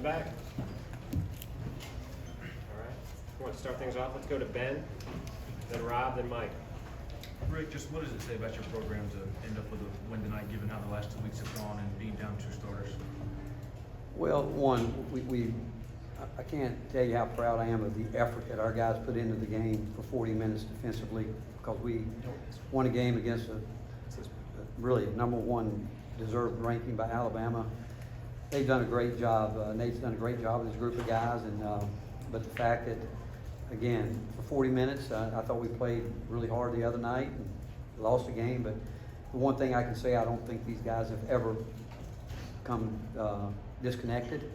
back. All right. You want to start things off? Let's go to Ben, then Rob, then Mike. Rick, just what does it say about your program to end up with a win tonight, given how the last 2 weeks have gone and being down 2 starters? Well, one, I can't tell you how proud I am of the effort that our guys put into the game for 40 minutes defensively, because we won a game against a really #1 deserved ranking by Alabama. They've done a great job. Nate's done a great job with his group of guys, and but the fact that, again, for 40 minutes, I thought we played really hard the other night and lost the game. But the one thing I can say, I don't think these guys have ever come disconnected,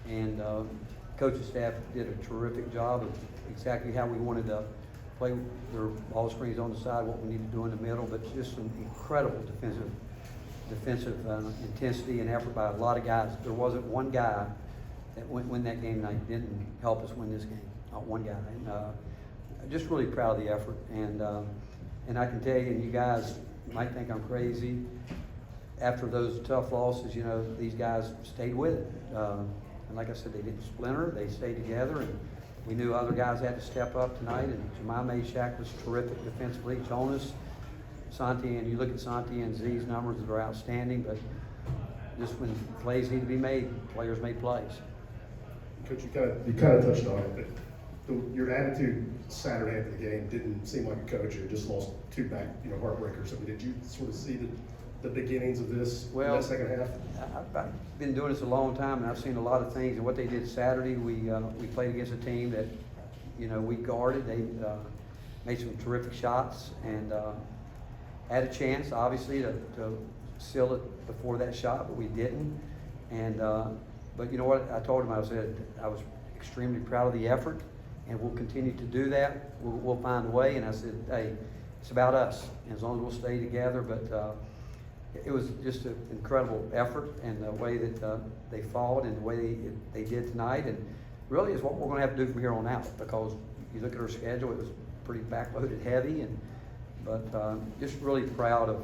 and coaching staff did a terrific job of exactly how we wanted to play their ball screens on the side, what we need to do in the middle, but just some incredible defensive intensity and effort by a lot of guys. There wasn't one guy that win that game tonight didn't help us win this game. Not one guy. And I'm just really proud of the effort. And I can tell you, and you guys might think I'm crazy, after those tough losses, you know, these guys stayed with it. And like I said, they didn't splinter. They stayed together. And we knew other guys had to step up tonight. And Jamai Meshach was terrific defensively. Jonas, Santi, and you look at Santi and Z's numbers, they're outstanding. But just when plays need to be made, players make plays. Coach, you kind of touched on it, but your attitude Saturday after the game didn't seem like a coach. You had just lost 2 back, heartbreakers. I mean, did you sort of see the beginnings of this in that second half? I've been doing this a long time, and I've seen a lot of things. And what they did Saturday, we played against a team that, we guarded. They made some terrific shots and had a chance, obviously, to seal it before that shot, but we didn't. And but you know what? I told him, I said I was extremely proud of the effort, and we'll continue to do that. We'll find a way. And I said, hey, it's about us, and as long as we'll stay together. But it was just an incredible effort, and the way that they fought and the way they did tonight, and really is what we're going to have to do from here on out, because you look at our schedule, it was pretty backloaded heavy, but just really proud of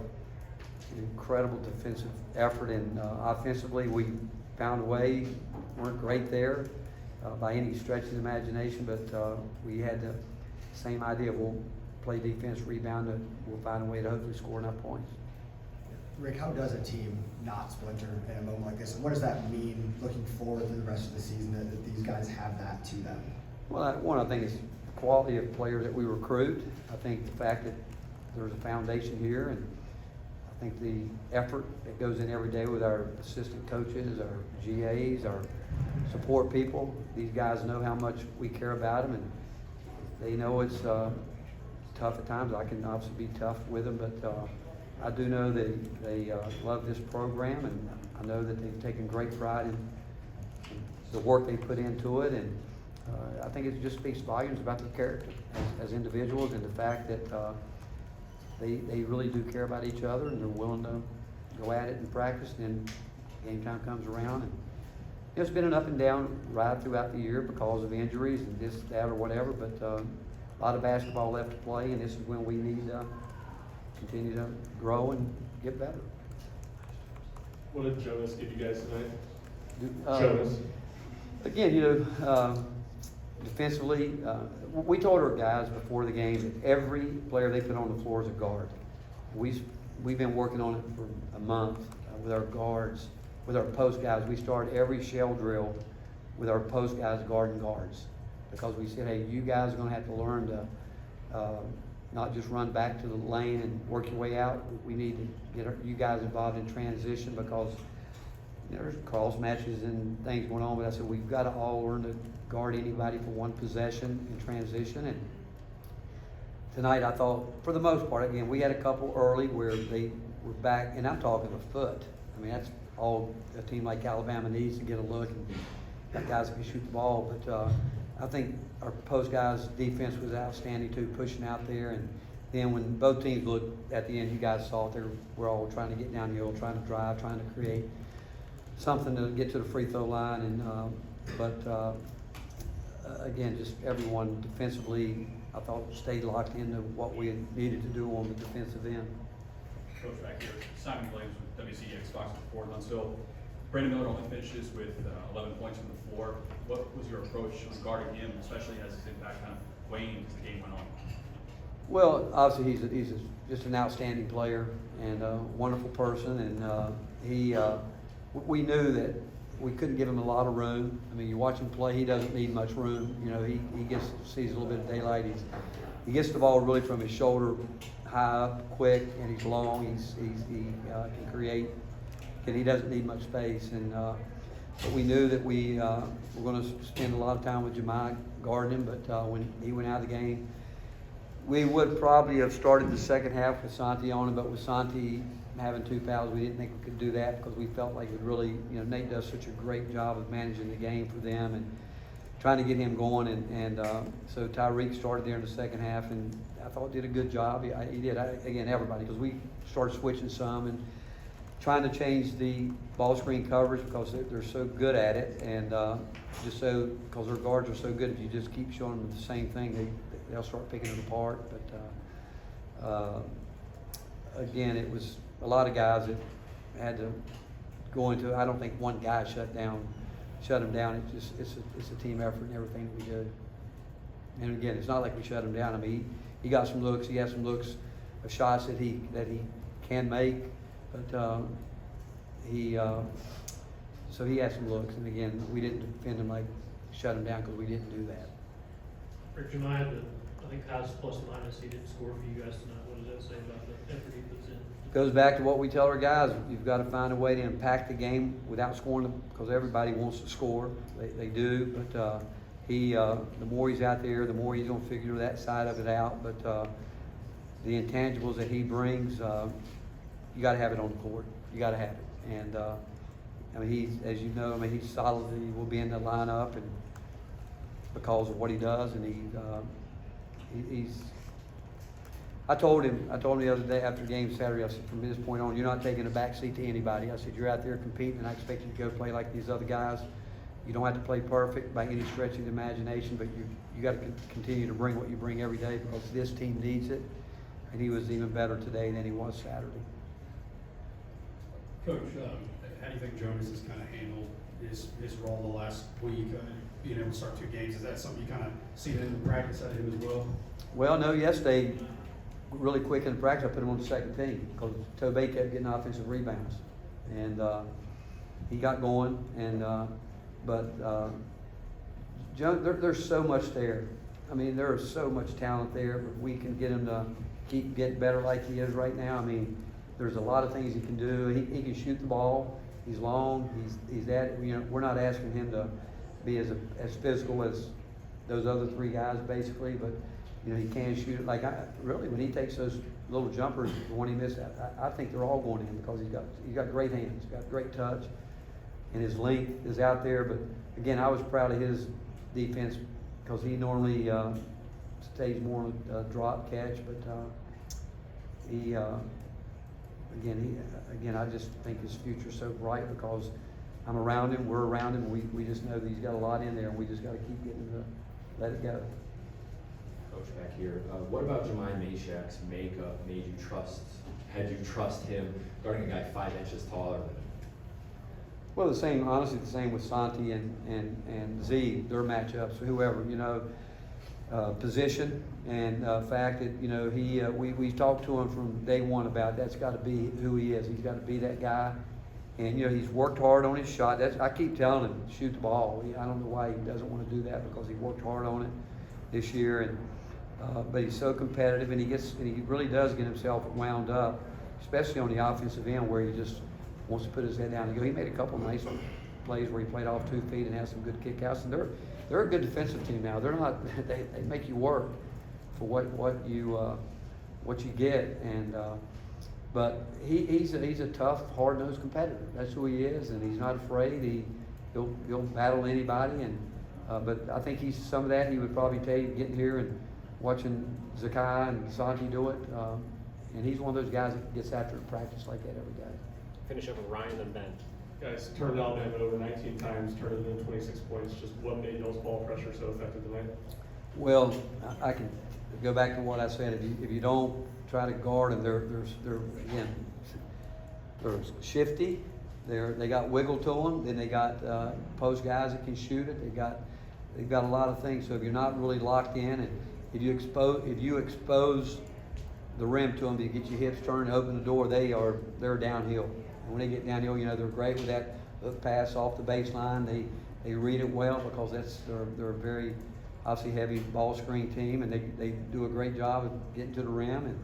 the incredible defensive effort, and offensively we found a way. Weren't great there by any stretch of the imagination, but we had the same idea. We'll play defense, rebound, and we'll find a way to hopefully score enough points. Rick, how does a team not splinter in a moment like this? And what does that mean looking forward to the rest of the season, that these guys have that to them? Well, one, I think, is the quality of players that we recruit. I think the fact that there's a foundation here, and I think the effort that goes in every day with our assistant coaches, our GAs, our support people. These guys know how much we care about them, and they know it's tough at times. I can obviously be tough with them, but I do know that they love this program, and I know that they've taken great pride in the work they put into it, and I think it just speaks volumes about their character as individuals, and the fact that they really do care about each other, and they're willing to go at it in practice, and then game time comes around. And it's been an up and down ride throughout the year because of injuries and this, that, or whatever, but a lot of basketball left to play, and this is when we need to continue to grow and get better. What did Jonas give you guys tonight? Jonas. Again, defensively, we told our guys before the game that every player they put on the floor is a guard. We've been working on it for a month with our guards, with our post guys. We start every shell drill with our post guys guarding guards, because we said, hey, you guys are going to have to learn to not just run back to the lane and work your way out. We need to get you guys involved in transition, because there's cross matches and things going on. But I said, we've got to all learn to guard anybody for one possession in transition. And tonight, I thought, for the most part, again, we had a couple early where they were back, and I'm talking a foot. I mean, that's all a team like Alabama needs to get a look, and got guys that can shoot the ball. But I think our post guys' defense was outstanding too, pushing out there. And then when both teams looked at the end, you guys saw it, we're all trying to get downhill, trying to drive, trying to create something to get to the free throw line. And but again, just everyone defensively, I thought, stayed locked into what we needed to do on the defensive end. Coach back here, Simon Williams with WCX Fox for Ford Huntsville. Brandon Miller only finishes with 11 points from the floor. What was your approach on guarding him, especially as his impact kind of waned as the game went on? Well, obviously just an outstanding player and a wonderful person, and we knew that we couldn't give him a lot of room. I mean, you watch him play; he doesn't need much room. You know, he sees a little bit of daylight. He gets the ball really from his shoulder high up, quick, and he's long. He can create, and he doesn't need much space. And but we knew that we were going to spend a lot of time with Jamai guarding him. But when he went out of the game, we would probably have started the second half with Santi on him, but with Santi having 2 fouls, we didn't think we could do that because we felt like it really, Nate does such a great job of managing the game for them and trying to get him going. And so Tyreek started there in the second half, and I thought did a good job. He did, again, everybody, because we started switching some and trying to change the ball screen coverage because they're so good at it, and just so because their guards are so good, if you just keep showing them the same thing, they'll start picking it apart. But again, it was a lot of guys that had to go into. I don't think one guy shut him down. It's a team effort in everything that we do. And again, it's not like we shut him down. I mean, he got some looks. He had some looks of shots that he can make, but so he had some looks. And again, we didn't defend him like shut him down because we didn't do that. Rick, Jamai had I think highest plus minus. He didn't score for you guys tonight. What does that say about the effort he puts in? Goes back to what we tell our guys. You've got to find a way to impact the game without scoring them, because everybody wants to score. They do, but the more he's out there, the more he's going to figure that side of it out. But the intangibles that he brings, you got to have it on the court. You got to have it. And I mean, he's, as you know, I mean, he's solidly will be in the lineup, and because of what he does, and he's. I told him the other day after game Saturday, I said, from this point on, you're not taking a back seat to anybody. I said, you're out there competing, and I expect you to go play like these other guys. You don't have to play perfect by any stretch of the imagination, but you got to continue to bring what you bring every day, because this team needs it. And he was even better today than he was Saturday. Coach, how do you think Jonas has kind of handled his role the last week, being able to start 2 games? Is that something you kind of seen in the practice out of him as well? Well, no, yesterday, really quick in practice, I put him on the second team because Tobey kept getting offensive rebounds, and he got going. And there's so much there. I mean, there is so much talent there. But we can get him to keep getting better like he is right now. I mean, there's a lot of things he can do. He can shoot the ball. He's long. He's that. We're not asking him to be as physical as those other 3 guys basically, but. He can shoot it. Like really, when he takes those little jumpers, the one he missed, I think they're all going in because he's got great hands, he's got great touch, and his length is out there. But again, I was proud of his defense because he normally stays more on a drop catch. But again, I just think his future's so bright because I'm around him, we're around him. We just know that he's got a lot in there, and we just got to keep getting him to let it go. Coach, back here. What about Jamai Meshach's makeup had you trust him guarding a guy 5 inches taller than him? Well, honestly, the same with Santi and Z, their matchups, whoever, position and fact that, we talked to him from day one about that's got to be who he is. He's got to be that guy. And, he's worked hard on his shot. I keep telling him, shoot the ball. I don't know why he doesn't want to do that because he worked hard on it this year. And but he's so competitive, and he really does get himself wound up, especially on the offensive end where he just wants to put his head down and go. He made a couple of nice plays where he played off 2 feet and had some good kickouts. And they're a good defensive team now. They're not. They make you work for what you get. And but he's a tough, hard-nosed competitor. That's who he is, and he's not afraid. He'll battle anybody. And but I think he's some of that. He would probably tell you getting here and watching Zakai and Santi do it, and he's one of those guys that gets after it in practice like that every day. Finish up with Ryan and Ben. Guys, turned Alabama over 19 times, turned it into 26 points. Just what made y'all's ball pressure so effective tonight? Well, I can go back to what I said. If you don't try to guard them, they're shifty, They got wiggle to them, then they got post guys that can shoot it. They've got a lot of things. So if you're not really locked in, and if you expose the rim to them to get your hips turned and open the door, they're downhill. And when they get downhill, they're great with that hook pass off the baseline. They read it well because they're a very obviously heavy ball screen team, and they do a great job of getting to the rim.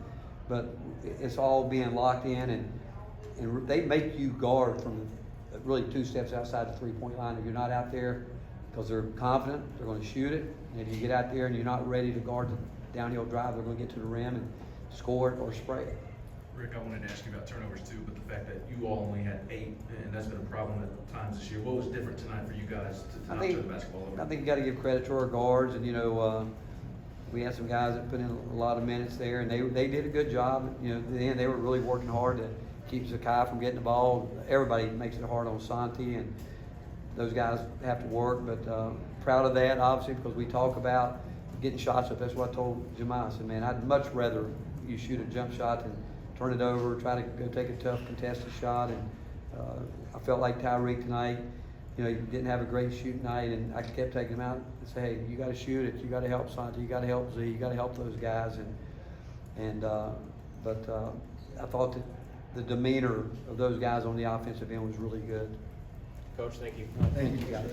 But it's all being locked in, and they make you guard from really 2 steps outside the 3-point line. If you're not out there, because they're confident, they're going to shoot it. And if you get out there and you're not ready to guard the downhill drive, they're going to get to the rim and score it or spray it. Rick, I wanted to ask you about turnovers too, but the fact that you all only had 8, and that's been a problem at times this year. What was different tonight for you guys to not turn the basketball over? I think you got to give credit to our guards, and we had some guys that put in a lot of minutes there, and they did a good job. At the end, they were really working hard to keep Zakai from getting the ball. Everybody makes it hard on Santi, and those guys have to work, but proud of that, obviously, because we talk about getting shots up. That's what I told Jamai. I said, man, I'd much rather you shoot a jump shot than turn it over, try to go take a tough contested shot. And I felt like Tyreek tonight, he didn't have a great shoot night, and I kept taking him out and say, hey, you got to shoot it. You got to help Santi. You got to help Z. You got to help those guys. But I thought that the demeanor of those guys on the offensive end was really good. Coach, thank you. Thank you, guys.